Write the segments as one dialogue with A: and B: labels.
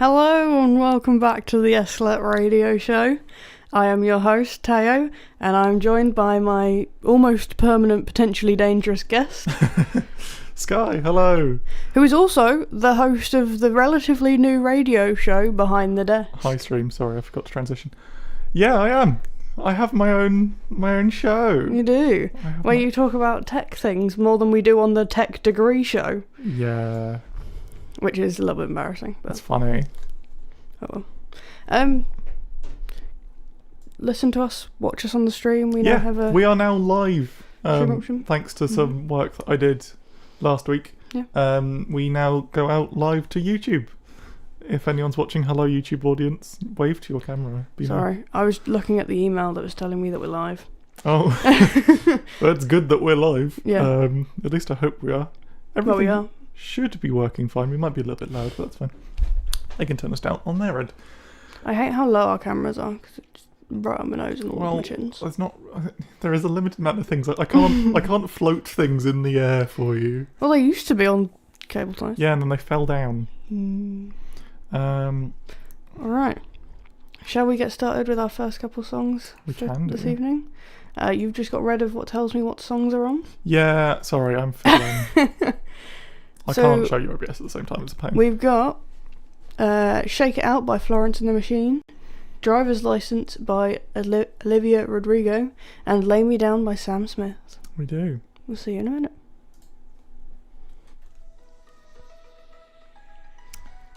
A: Hello and welcome back to the Sllet radio show. I am your host, Teo, and I'm joined by my almost permanent, potentially dangerous guest,
B: Sky, hello.
A: who is also the host of the relatively new radio show Behind the Desk.
B: Hi stream, sorry I forgot to transition. Yeah, I am. I have my own show.
A: You do, where you talk about tech things more than we do on the Tech Degree show.
B: Yeah.
A: Which is a little bit embarrassing. But
B: That's funny.
A: oh well. Listen to us, watch us on the stream. We now have a...
B: we are now live.
A: Stream option.
B: Thanks to some work that I did last week.
A: Yeah.
B: We now go out live to YouTube. If anyone's watching, hello YouTube audience, wave to your camera.
A: Sorry, I was looking at the email that was telling me that we're live.
B: Oh, well, it's good that we're live.
A: Yeah.
B: At least I hope we are.
A: Well, we are.
B: Should be working fine. We might be a little bit loud, but that's fine. They can turn us down on their end.
A: I hate how low our cameras are because it's right on my nose and all of my chins.
B: It's not. There is a limited amount of things. I can't float things in the air for you.
A: Well, they used to be on cable ties.
B: Yeah, and then they fell down.
A: All right. Shall we get started with our first couple songs this evening? You've just got rid of what tells me what songs are on.
B: Yeah, sorry, I'm fiddling. I can't show you OBS at the same time. It's a pain.
A: We've got Shake It Out by Florence and the Machine, Driver's License by Olivia Rodrigo, and Lay Me Down by Sam Smith.
B: We do.
A: We'll see you in a minute.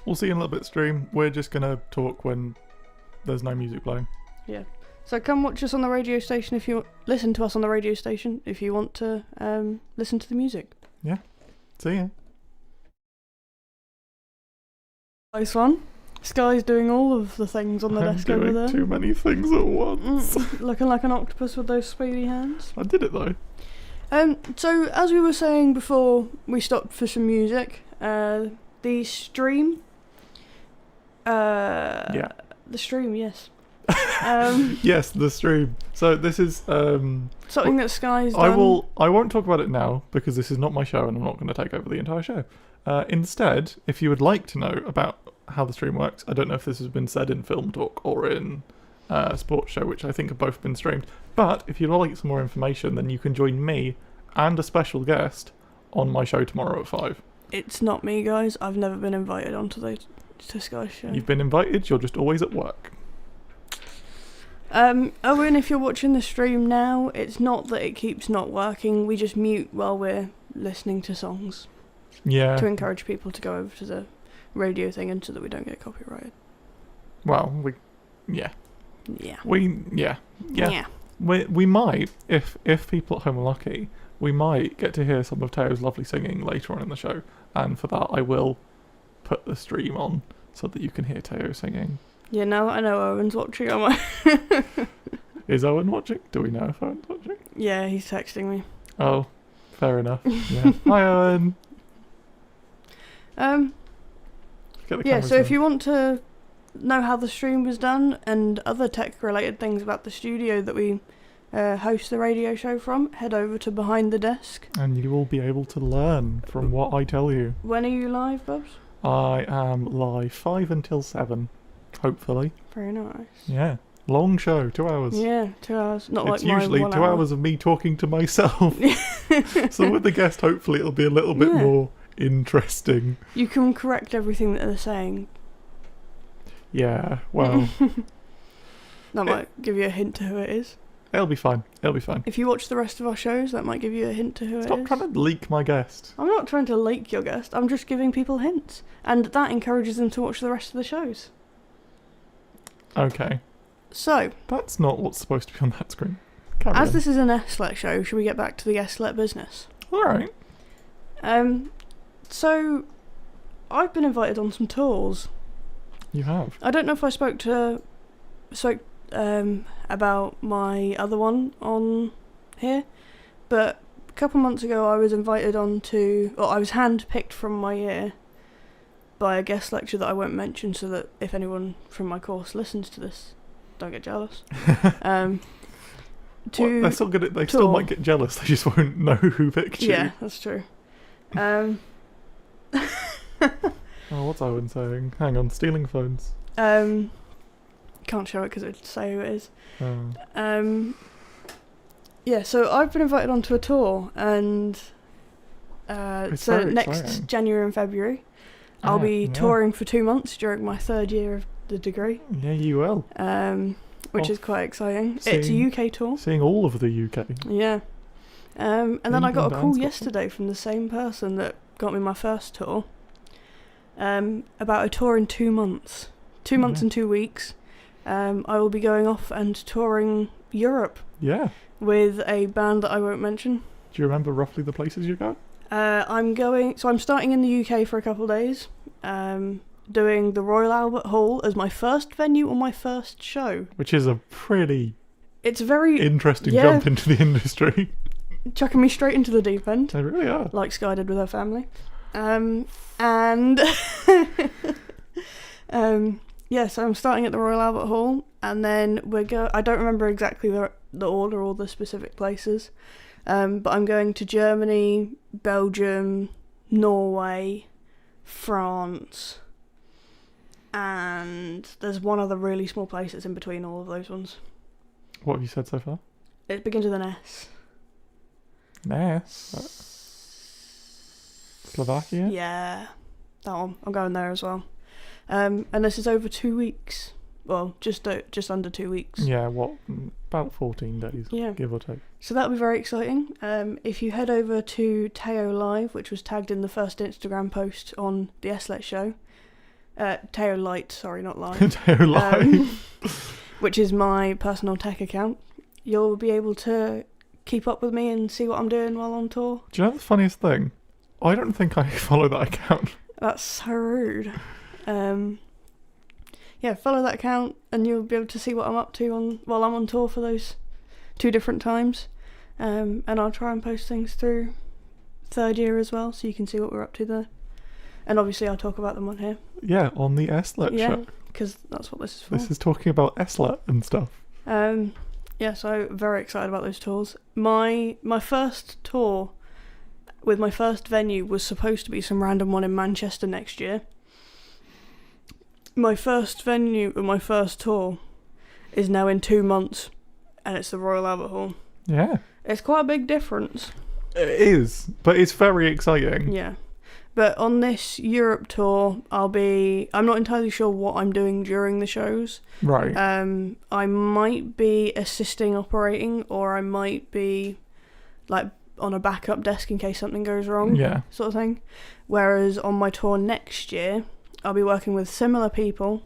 B: We'll see you in a little bit stream. We're just going to talk when there's no music playing.
A: Yeah. So come watch us on the radio station if you listen to us on the radio station if you want to listen to the music.
B: Yeah. See ya.
A: Nice one. Sky's doing all of the things on the desk over there.
B: Too many things at once.
A: Looking like an octopus with those speedy hands.
B: I did it though.
A: So as we were saying before we stopped for some music, the stream.
B: Yeah.
A: The stream, yes.
B: Yes, the stream. So this is
A: something that Sky's done.
B: I won't talk about it now because this is not my show and I'm not going to take over the entire show. Instead, if you would like to know about how the stream works, I don't know if this has been said in Film Talk or in Sports Show, which I think have both been streamed, but if you'd like some more information, then you can join me and a special guest on my show tomorrow at 5.
A: It's not me, guys. I've never been invited onto to Sky's show.
B: You've been invited, you're just always at work.
A: Owen, if you're watching the stream now, it's not that it keeps not working, we just mute while we're listening to songs.
B: Yeah.
A: To encourage people to go over to the radio thing and so that we don't get copyrighted.
B: Well,
A: Yeah.
B: We might, if people at home are lucky, we might get to hear some of Teo's lovely singing later on in the show, and for that I will put the stream on so that you can hear Teo singing. Yeah,
A: now that I know Owen's watching,
B: Is Owen watching? Do we know if Owen's watching?
A: Yeah, he's texting me.
B: Oh, fair enough. Yeah. Hi, Owen.
A: So if you want to know how the stream was done and other tech-related things about the studio that we host the radio show from, head over to Behind the Desk.
B: And you will be able to learn from what I tell you.
A: When are you live, Bubs?
B: I am live 5 until 7, hopefully.
A: Very nice.
B: Yeah. Long show, 2 hours.
A: Yeah, 2 hours.
B: It's usually 2 hours of me talking to myself. So with the guest, hopefully it'll be a little bit more interesting.
A: You can correct everything that they're saying.
B: Yeah, well.
A: That might give you a hint to who it is.
B: It'll be fine.
A: If you watch the rest of our shows, that might give you a hint to who it is.
B: Stop trying to leak my guest.
A: I'm not trying to leak your guest. I'm just giving people hints. And that encourages them to watch the rest of the shows.
B: Okay.
A: So.
B: That's not what's supposed to be on that screen.
A: This is an Sllet show, should we get back to the Sllet business?
B: Alright.
A: So, I've been invited on some tours.
B: You have?
A: I don't know if I spoke about my other one on here, but a couple months ago I was invited I was handpicked from my year by a guest lecturer that I won't mention so that if anyone from my course listens to this, don't get jealous.
B: They're still good they still might get jealous, they just won't know who picked you.
A: Yeah, that's true.
B: Oh, what's Owen saying? Hang on, stealing phones.
A: Can't show it because it would say who it is. Yeah, so I've been invited onto a tour, and so next
B: exciting.
A: January and February, I'll be touring for 2 months during my third year of the degree.
B: Yeah, you will.
A: Which is quite exciting. It's a UK tour.
B: Seeing all of the UK.
A: Yeah. And then I got a call
B: Scotland.
A: yesterday from the same person that got me my first tour. About a tour in 2 months. 2 months and 2 weeks. I will be going off and touring Europe.
B: Yeah.
A: With a band that I won't mention.
B: Do you remember roughly the places you go?
A: I'm starting in the UK for a couple of days. Doing the Royal Albert Hall as my first venue on my first show.
B: Which is a pretty interesting
A: yeah,
B: jump into the industry.
A: Chucking me straight into the deep end.
B: They really are.
A: Like Sky did with her family. And yeah, so I'm starting at the Royal Albert Hall, and then I don't remember exactly the order or the specific places, but I'm going to Germany, Belgium, Norway, France, and there's one other really small place that's in between all of those ones.
B: What have you said so far?
A: It begins with an S.
B: Slovakia?
A: Yeah, that one. I'm going there as well. And this is over 2 weeks. Well, just under 2 weeks.
B: Yeah, about 14 days, give or take.
A: So that'll be very exciting. If you head over to Teo Live, which was tagged in the first Instagram post on the Sllet show, Teo Light, sorry, not live.
B: Teo Live.
A: Which is my personal tech account. You'll be able to keep up with me and see what I'm doing while on tour.
B: Do you know the funniest thing? I don't think I follow that account.
A: That's so rude. Yeah, follow that account and you'll be able to see what I'm up to while I'm on tour for those 2 different times. And I'll try and post things through third year as well, so you can see what we're up to there. And obviously I'll talk about them on here.
B: Yeah, on the Sllet show.
A: Yeah, because that's what this is for.
B: This is talking about Sllet and stuff.
A: Yeah, so very excited about those tours. My first tour with my first venue was supposed to be some random one in Manchester next year. My first venue and my first tour is now in 2 months, and it's the Royal Albert Hall.
B: Yeah.
A: It's quite a big difference.
B: It is, but it's very exciting.
A: Yeah. But on this Europe tour, I'm not entirely sure what I'm doing during the shows.
B: Right.
A: I might be assisting operating, or I might be like on a backup desk in case something goes wrong.
B: Yeah. Sort
A: of thing. Whereas on my tour next year, I'll be working with similar people,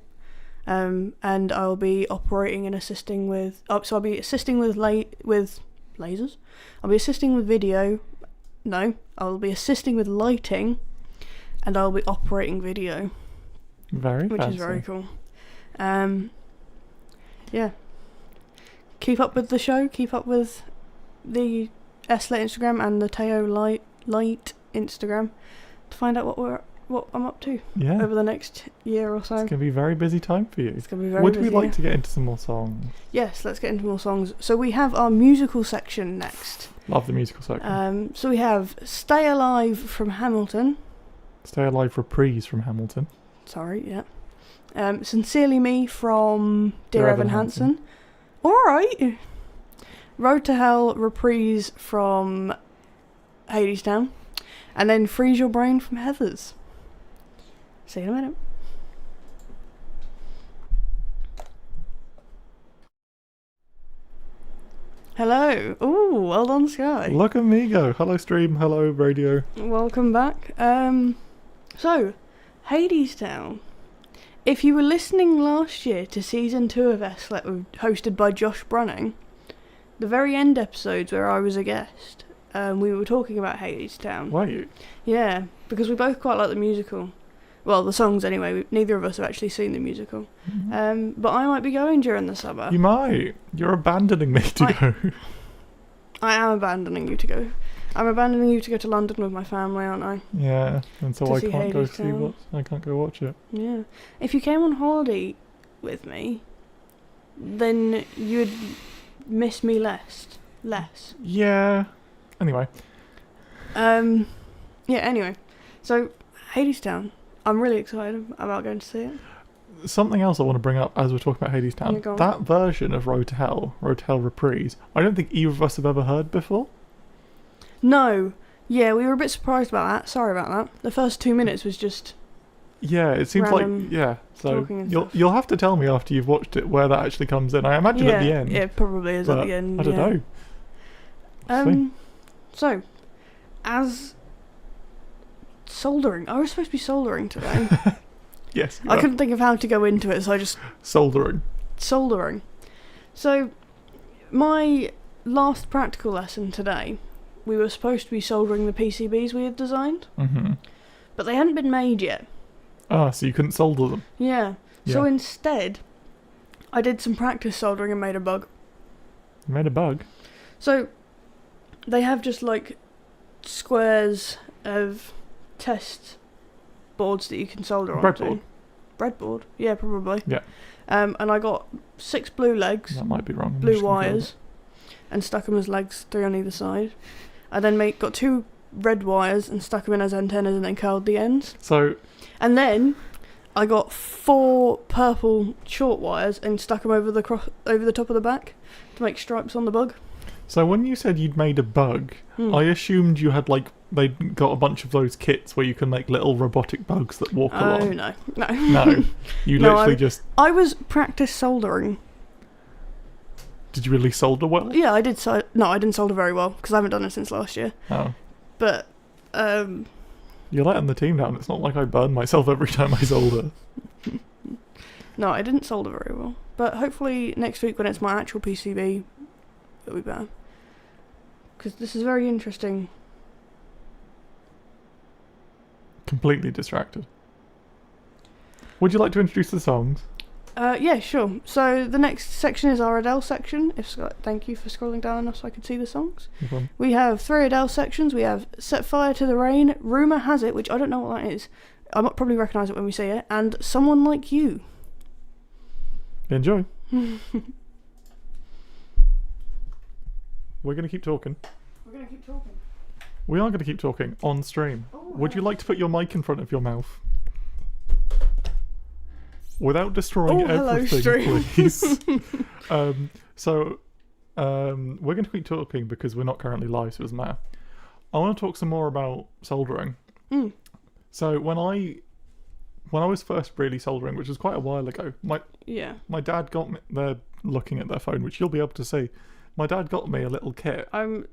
A: and I'll be operating and assisting with. So I'll be assisting with lasers. I'll be assisting with video. No, I'll be assisting with lighting, and I'll be operating video. Which is very cool. Yeah. Keep up with the show. Keep up with the Sllet Instagram and the Teo Light Instagram to find out what I'm up to over the next year or so.
B: It's going to be a very busy time for you.
A: It's going to be very busy.
B: Would we like to get into some more songs?
A: Yes, let's get into more songs. So we have our musical section next.
B: Love the musical section.
A: So we have Stay Alive from Hamilton.
B: Stay Alive Reprise from Hamilton.
A: Sorry, yeah. Sincerely Me from Dear Evan Hansen. Alright. Road to Hell Reprise from Hadestown. And then Freeze Your Brain from Heathers. See you in a minute. Hello. Ooh, well done, Sky.
B: Look at me go. Hello, stream. Hello, radio.
A: Welcome back. So, Hadestown. If you were listening last year to season 2 of Sllet, hosted by Josh Brunning, the very end episodes where I was a guest, we were talking about Hadestown.
B: Were you?
A: Yeah, because we both quite like the musical. Well, the songs anyway. Neither of us have actually seen the musical. Mm-hmm. But I might be going during the summer.
B: You might. You're abandoning me to go.
A: I am abandoning you to go. I'm abandoning you to go to London with my family, aren't I?
B: Yeah, and so I can't go see
A: Hadestown.
B: I can't go watch it.
A: Yeah. If you came on holiday with me, then you'd miss me less.
B: Yeah. Anyway.
A: Yeah, anyway. So, Hadestown. I'm really excited about going to see it.
B: Something else I want to bring up as we're talking about Hades Town.
A: Yeah, go on.
B: That version of Road to Hell Reprise, I don't think either of us have ever heard before.
A: No. Yeah, we were a bit surprised about that. Sorry about that. The first 2 minutes was just...
B: Yeah, it seems
A: Random
B: like So
A: talking and
B: you'll have to tell me after you've watched it where that actually comes in. I imagine at the end.
A: Yeah, it probably is at the end.
B: I don't know.
A: So, as soldering, I was supposed to be soldering today.
B: Yes.
A: I couldn't think of how to go into it, so I just
B: soldering.
A: So, my last practical lesson today, we were supposed to be soldering the PCBs we had designed, but they hadn't been made yet.
B: Ah, so you couldn't solder them.
A: Yeah. So instead, I did some practice soldering and made a bug.
B: You made a bug?
A: So, they have just like squares of test boards that you can solder onto. Breadboard? Yeah, probably.
B: Yeah.
A: And I got 6 blue legs.
B: That might be wrong.
A: Blue wires. And stuck them as legs, 3 on either side. I then got 2 red wires and stuck them in as antennas and then curled the ends. And then I got 4 purple short wires and stuck them over the top of the back to make stripes on the bug.
B: So when you said you'd made a bug, I assumed you had they'd got a bunch of those kits where you can make little robotic bugs that walk along.
A: Oh no.
B: No, you literally just.
A: I was practice soldering.
B: Did you really solder well?
A: Yeah, I did. No, I didn't solder very well because I haven't done it since last year.
B: Oh.
A: But
B: you're letting the team down. It's not like I burn myself every time I solder.
A: No, I didn't solder very well. But hopefully next week when it's my actual PCB, it'll be better. Because this is very interesting. Completely
B: distracted. Would you like to introduce the songs?
A: Yeah, sure. So the next section is our Adele section. Thank you for scrolling down enough so I could see the songs.
B: No problem.
A: We have 3 Adele sections. We have Set Fire to the Rain, Rumour Has It, which I don't know what that is. I might probably recognise it when we see it, and Someone Like You.
B: Enjoy. We're going to keep talking. We are going to keep talking on stream. Would you like to put your mic in front of your mouth? Without destroying everything, please. We're going to keep talking because we're not currently live, so it doesn't matter. I want to talk some more about soldering. So when I was first really soldering, which was quite a while ago, my dad got me. They're looking at their phone, which you'll be able to see. My dad got me a little kit.
A: I'm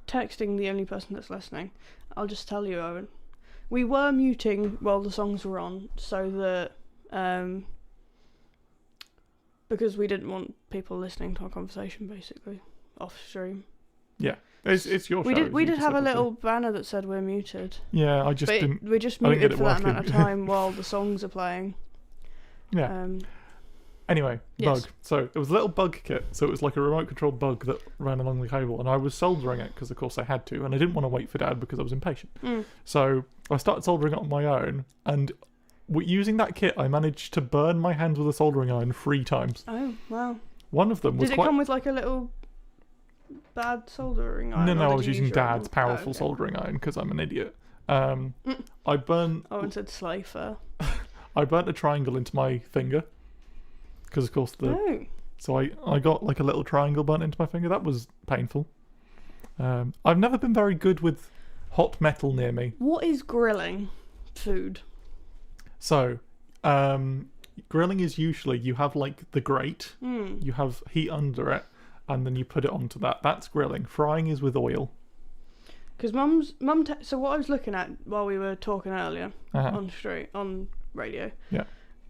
A: texting the only person that's listening. I'll just tell you, Owen. We were muting while the songs were on, so that because we didn't want people listening to our conversation, basically, off stream.
B: Yeah, it's your show.
A: We did have a little banner that said we're muted.
B: Yeah, I just didn't.
A: We're just muted for that amount of time while the songs are playing.
B: Yeah. Anyway,
A: yes.
B: Bug. So it was a little bug kit. So it was like a remote controlled bug that ran along the cable, and I was soldering it because, of course, I had to, and I didn't want to wait for Dad because I was impatient. So I started soldering it on my own, and using that kit, I managed to burn my hands with a soldering iron 3 times.
A: Oh wow!
B: One of them was
A: Did it come with like a little bad soldering iron?
B: No, I was using Dad's powerful soldering iron because I'm an idiot. I burnt.
A: Owen said Slafer.
B: I burnt a triangle into my finger. Because of course so I got like a little triangle burnt into my finger. That was painful. I've never been very good with hot metal near me.
A: What is grilling food?
B: So, grilling is usually you have like the grate, you have heat under it, and then you put it onto that. That's grilling. Frying is with oil.
A: Because so what I was looking at while we were talking earlier on radio.
B: Yeah.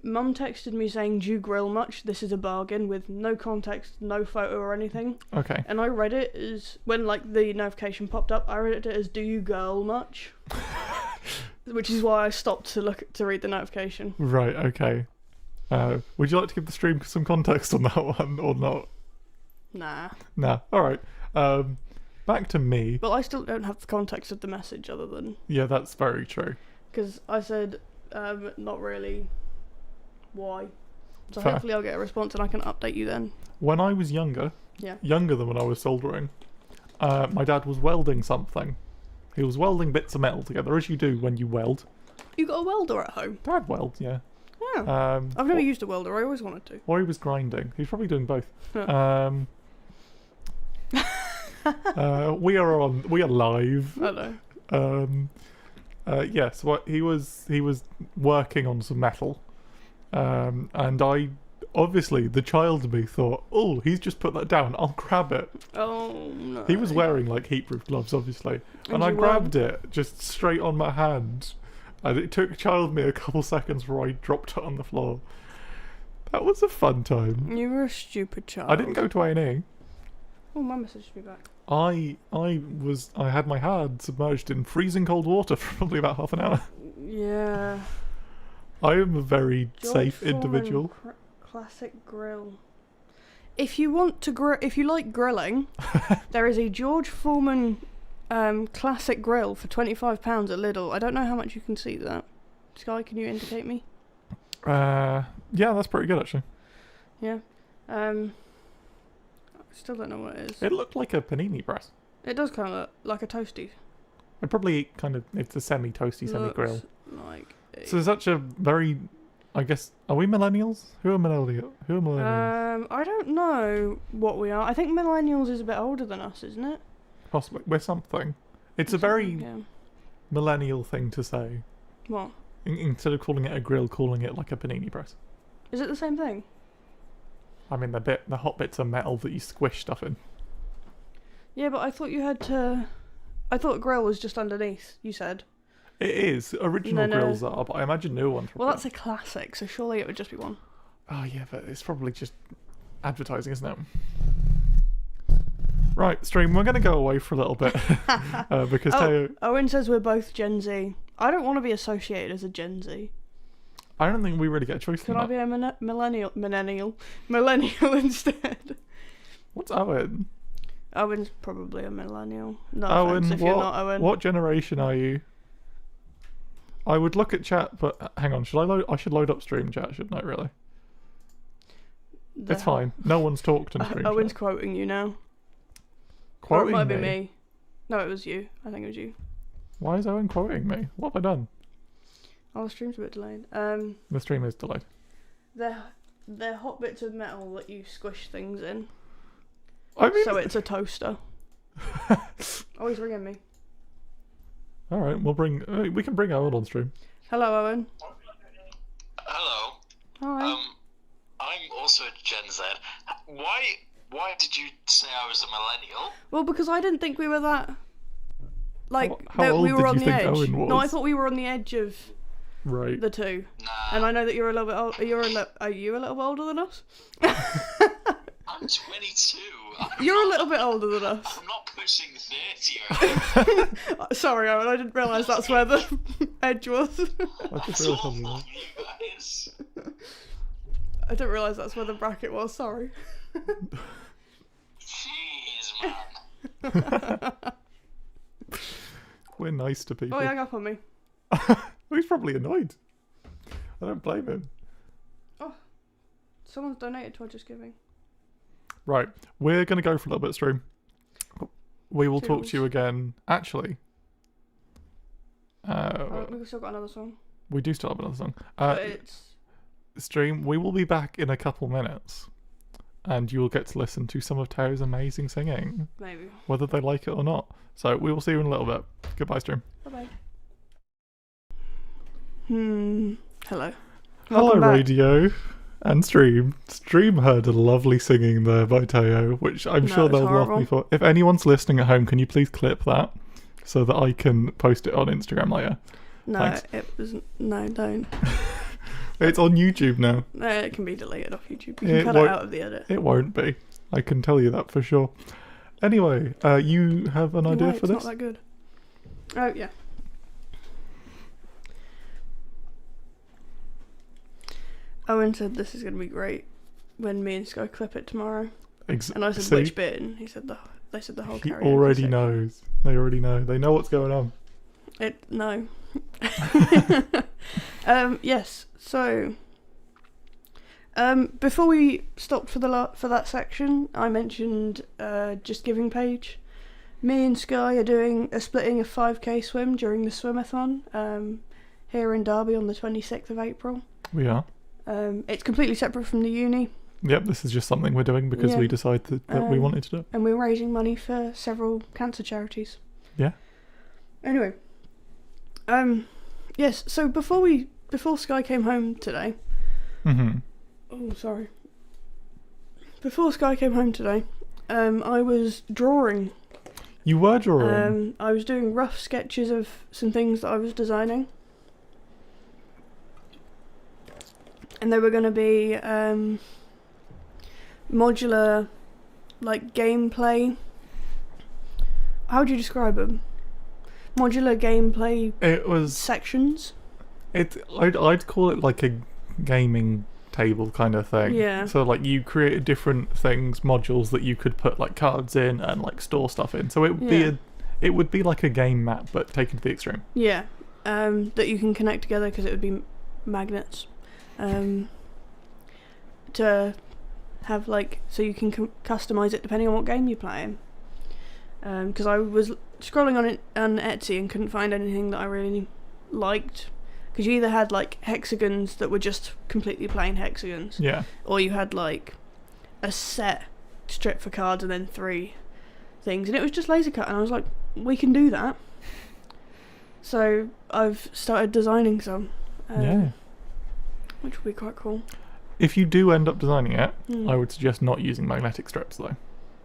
A: Mum texted me saying, "Do you grill much? This is a bargain," with no context, no photo or anything.
B: Okay.
A: And I read it as, when like the notification popped up, I read it as, "Do you girl much?" Which is why I stopped to read the notification.
B: Right, okay. Would you like to give the stream some context on that one, or not? Nah, alright. Back to me.
A: Well, I still don't have the context of the message other than...
B: Yeah, that's very true.
A: Because I said, not really... Why? So
B: Fair.
A: hopefully I'll get a response and I can update you then.
B: When I was younger than when I was soldering, my dad was welding something. He was welding bits of metal together, as you do when you weld.
A: You got a welder at home?
B: Dad weld, yeah.
A: Yeah. I've never used a welder. I always wanted to.
B: Or he was grinding. He's probably doing both.
A: Yeah.
B: We are live.
A: Hello.
B: Yes, he was working on some metal, and I obviously the child in me thought, oh, he's just put that down. I'll grab it.
A: Oh no.
B: He was wearing like heat-proof gloves, obviously, and I
A: you
B: grabbed it just straight on my hand, and it took child me a couple seconds before I dropped it on the floor. That was a fun time.
A: You were a stupid child.
B: I didn't go to A&E.
A: Oh, my messaged me back.
B: I had my hand submerged in freezing cold water for probably about half an hour.
A: Yeah.
B: I am a very
A: George
B: safe
A: Foreman
B: individual.
A: Classic grill. If you want to if you like grilling, there is a George Foreman classic grill for £25 at Lidl. I don't know how much you can see that. Sky, can you indicate me?
B: Yeah, that's pretty good actually.
A: Yeah. I still don't know what it is.
B: It looked like a panini press.
A: It does kind of look like a toasty.
B: It probably it's a semi-toasty, semi-grill.
A: Like
B: So there's such a very, I guess, are we millennials? Who are millennials?
A: I don't know what we are. I think millennials is a bit older than us, isn't it?
B: Possibly. We're something. It's a very
A: Yeah.
B: millennial thing to say.
A: What?
B: Instead of calling it a grill, calling it like a panini press.
A: Is it the same thing?
B: I mean, the hot bits are metal that you squish stuff in.
A: Yeah, but I thought you had to... I thought grill was just underneath, you said.
B: It is. Original
A: No.
B: grills are, but I imagine new ones.
A: Well, that's a classic, so surely it would just be one.
B: Oh, yeah, but it's probably just advertising, isn't it? Right, stream, we're going to go away for a little bit. Because Teo...
A: Owen says we're both Gen Z. I don't want to be associated as a Gen Z.
B: I don't think we really get a choice.
A: Can I be a millennial instead?
B: What's Owen?
A: Owen's probably a millennial. No
B: Owen,
A: offense if you're not Owen.
B: What generation are you? I would look at chat, but hang on, I should load up stream chat, shouldn't I, really? It's fine. No one's talked in stream
A: Owen's
B: chat.
A: quoting you now.
B: Quoting
A: or it might
B: me?
A: be me. No, it was you. I think it was you.
B: Why is Owen quoting me? What have I done?
A: Oh, the stream's a bit delayed.
B: The stream is delayed.
A: They're hot bits of metal that you squish things in.
B: I mean...
A: So it's a toaster. Oh, he's ringing me.
B: Alright, we can bring Owen on stream.
A: Hello, Owen.
C: Hello.
A: Hi.
C: I'm also a Gen Z. Why did you say I was a millennial?
A: Well, because I didn't think we were that... Like,
B: How old
A: we were
B: did
A: on
B: you
A: the
B: think
A: edge.
B: Owen was?
A: No, I thought we were on the edge of
B: Right.
A: the two.
C: Nah.
A: And I know that you're a little bit old. Are you a little bit older than us?
C: I'm 22.
A: You're a little bit older than us.
C: I'm not pushing 30 or anything.
A: Sorry, Owen, I didn't realise that's where the edge was.
B: I just
C: It's
B: realised
C: awful
B: something.
C: of you guys.
A: I didn't realise that's where the bracket was, sorry.
C: Jeez, man.
B: We're nice to people.
A: Oh, he hung up on me.
B: He's probably annoyed. I don't blame him.
A: Oh, someone's donated to our Just Giving.
B: Right, we're going to go for a little bit of stream. We will talk
A: Toodles.
B: to you again. Actually,
A: We've still got another song.
B: we do still have another song.
A: But it's...
B: Stream, we will be back in a couple minutes. And you will get to listen to some of Teo's amazing singing.
A: Maybe.
B: Whether they like it or not. So we will see you in a little bit. Goodbye, stream.
A: Bye-bye. Hello.
B: Hello,
A: Welcome back.
B: radio and stream. Stream heard a lovely singing there by Teo, which I'm
A: No,
B: sure
A: it's
B: they'll love
A: horrible.
B: me for. If anyone's listening at home, can you please clip that so that I can post it on Instagram later?
A: No,
B: Thanks.
A: it wasn't. No, don't.
B: It's on YouTube now.
A: No, it can be deleted off YouTube. You
B: It
A: can cut it
B: won't-
A: out of the edit.
B: It won't be. I can tell you that for sure. Anyway, you have an idea
A: Why,
B: for
A: it's
B: this?
A: not that good. Oh, yeah. Owen said this is going to be great when me and Sky clip it tomorrow. And I said,
B: See?
A: which bit? And he said they said the whole
B: He
A: karaoke
B: already
A: section.
B: knows. They already know. They know what's going on.
A: No. Yes, so... before we stopped for that section, I mentioned Just Giving page. Me and Sky are splitting a 5k swim during the swimathon. here in Derby on the 26th of April.
B: We are.
A: It's completely separate from the uni.
B: Yep, this is just something we're doing because we decided that we wanted to do it.
A: And we're raising money for several cancer charities.
B: Yeah.
A: Anyway. Yes, so before Sky came home today...
B: Mm-hmm.
A: Oh, sorry. Before Sky came home today, I was drawing.
B: You were drawing?
A: I was doing rough sketches of some things that I was designing. And they were going to be modular, like, gameplay. How would you describe them? Modular gameplay sections?
B: I'd call it like a gaming table kind of thing.
A: Yeah.
B: So like you created different things, modules that you could put like cards in and like store stuff in. So it would be like a game map but taken to the extreme.
A: Yeah. That you can connect together because it would be magnets. To have like so you can customize it depending on what game you're playing. Because I was scrolling on Etsy and couldn't find anything that I really liked. Because you either had like hexagons that were just completely plain hexagons, or you had like a set strip for cards and then 3 things, and it was just laser cut. And I was like, we can do that. So I've started designing some, which would be quite cool.
B: If you do end up designing it, I would suggest not using magnetic strips though.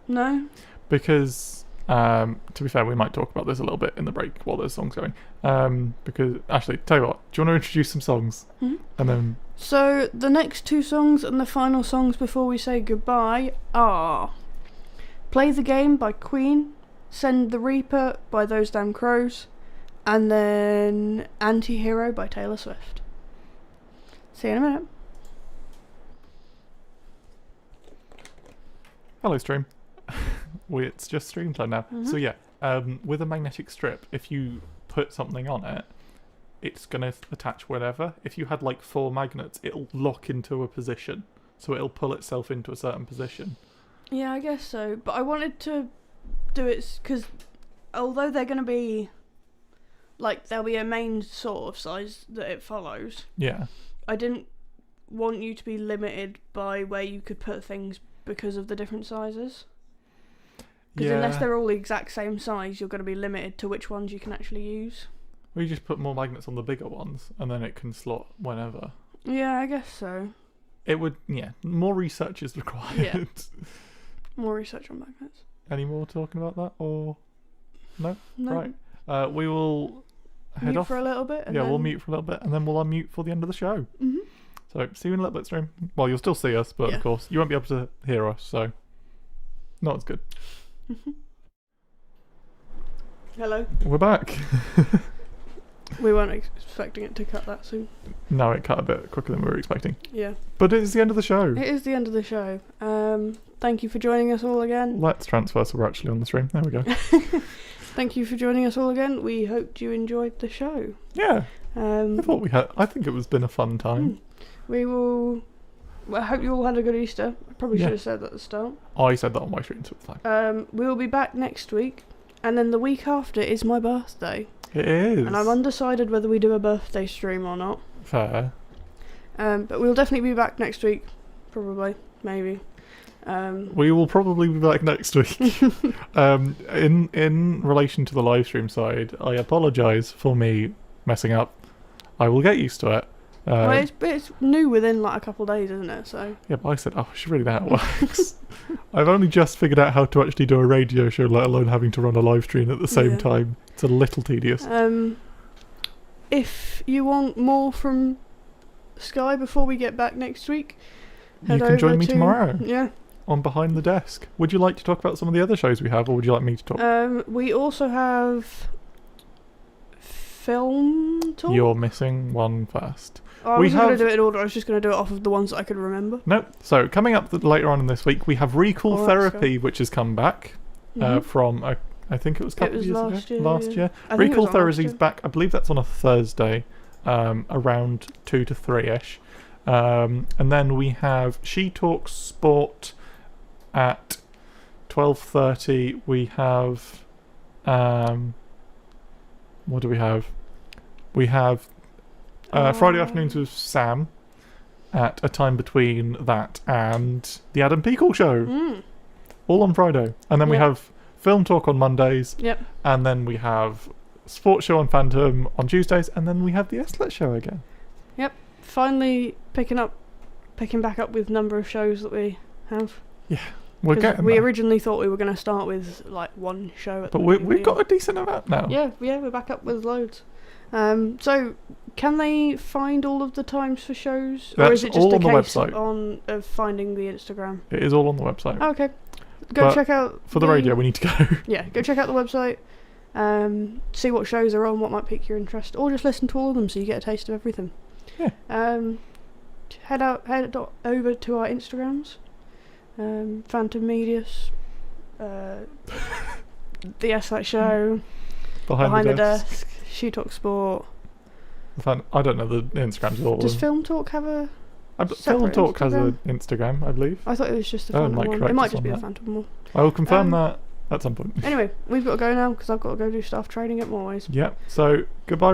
A: No,
B: because to be fair, we might talk about this a little bit in the break while there's songs going. Because actually, tell you what, do you want to introduce some songs?
A: Mm-hmm.
B: And then.
A: So the next 2 songs and the final songs before we say goodbye are "Play the Game" by Queen, "Send the Reaper" by Those Damn Crows, and then "Anti-Hero" by Taylor Swift. See you in a minute.
B: Hello, stream. It's just stream time now.
A: Mm-hmm.
B: So yeah, with a magnetic strip, if you put something on it, it's going to attach wherever. If you had like 4 magnets, it'll lock into a position. So it'll pull itself into a certain position.
A: Yeah, I guess so. But I wanted to do it because although they're going to be like, there'll be a main sort of size that it follows.
B: Yeah.
A: I didn't want you to be limited by where you could put things because of the different sizes. Because unless they're all the exact same size, you're going to be limited to which ones you can actually use.
B: Well, you just put more magnets on the bigger ones, and then it can slot whenever.
A: Yeah, I guess so.
B: It would, more research is required.
A: Yeah. More research on magnets.
B: Any more talking about that, or no?
A: No.
B: Right. We will head
A: mute
B: off
A: for a little bit. And
B: yeah,
A: then...
B: we'll mute for a little bit, and then we'll unmute for the end of the show.
A: Mm-hmm.
B: So, see you in a little bit, stream. Well, you'll still see us, but of course, you won't be able to hear us, so not as good.
A: Hello.
B: We're back.
A: We weren't expecting it to cut that soon.
B: No, it cut a bit quicker than we were expecting.
A: Yeah.
B: But it is the end of the show.
A: It is the end of the show. Thank you for joining us all again.
B: Let's transfer so we're actually on the stream. There we go.
A: Thank you for joining us all again. We hoped you enjoyed the show.
B: Yeah. I think it was been a fun time.
A: We will... I hope you all had a good Easter. I probably should have said that at the start.
B: I said that on my stream, so it's fine.
A: We will be back next week. And then the week after is my birthday.
B: It is.
A: And I'm undecided whether we do a birthday stream or not.
B: Fair.
A: But we'll definitely be back next week. Probably. Maybe.
B: We will probably be back next week. In relation to the live stream side, I apologise for me messing up. I will get used to it.
A: Well, it's new within like a couple of days, isn't it? So
B: yeah, but I said, I should really know how it works. I've only just figured out how to actually do a radio show, let alone having to run a live stream at the same time. It's a little tedious.
A: If you want more from Sky before we get back next week,
B: you can join me tomorrow.
A: Yeah.
B: On Behind the Desk. Would you like to talk about some of the other shows we have, or would you like me to talk?
A: We also have film talk.
B: You're missing one first.
A: Oh, I wasn't going to do it in order. I was just going to do it off of the ones that I could remember.
B: Nope. So coming up later on in this week, we have Recall Therapy, which has come back from I think it was a couple of years ago. Last year. Recall Therapy is back. I believe that's on a Thursday, around 2 to 3ish. And then we have She Talks Sport at 12:30. We have what do we have? We have Friday afternoons with Sam at a time between that and the Adam Peacock Show. All on Friday. And then we
A: Yep.
B: have Film Talk on Mondays.
A: Yep.
B: And then we have Sports Show on Phantom on Tuesdays. And then we have the Sllet Show again.
A: Yep. Finally picking back up with number of shows that we have.
B: We're
A: 'Cause
B: getting
A: we
B: there.
A: originally thought we were going to start with like one show at
B: But
A: the
B: we've
A: beginning
B: got
A: of
B: a decent amount now.
A: the year. Yeah, we're back up with loads. So can they find all of the times for shows, or
B: That's
A: is it just
B: all
A: a
B: on the
A: case
B: website.
A: of finding the Instagram?
B: It is all on the website.
A: Oh, okay, go
B: But
A: check out
B: For the radio, we need to go.
A: Yeah, go check out the website. See what shows are on, what might pique your interest, or just listen to all of them so you get a taste of everything.
B: Yeah.
A: Head over to our Instagrams, Phantom Medias, the Sllet Show, Behind the Desk, She Talk Sport.
B: I don't know the Instagrams of all of
A: Does
B: them.
A: Film Talk have a?
B: Film
A: separate
B: Talk has
A: Instagram?
B: an Instagram, I believe.
A: I thought it was just a
B: Oh,
A: Phantom
B: might
A: one.
B: correct
A: It might
B: us
A: just
B: on
A: be a
B: that.
A: Phantom one.
B: I will confirm
A: Um,
B: that at some point.
A: Anyway, we've got to go now because I've got to go do staff training at Moorways.
B: Yep. So goodbye.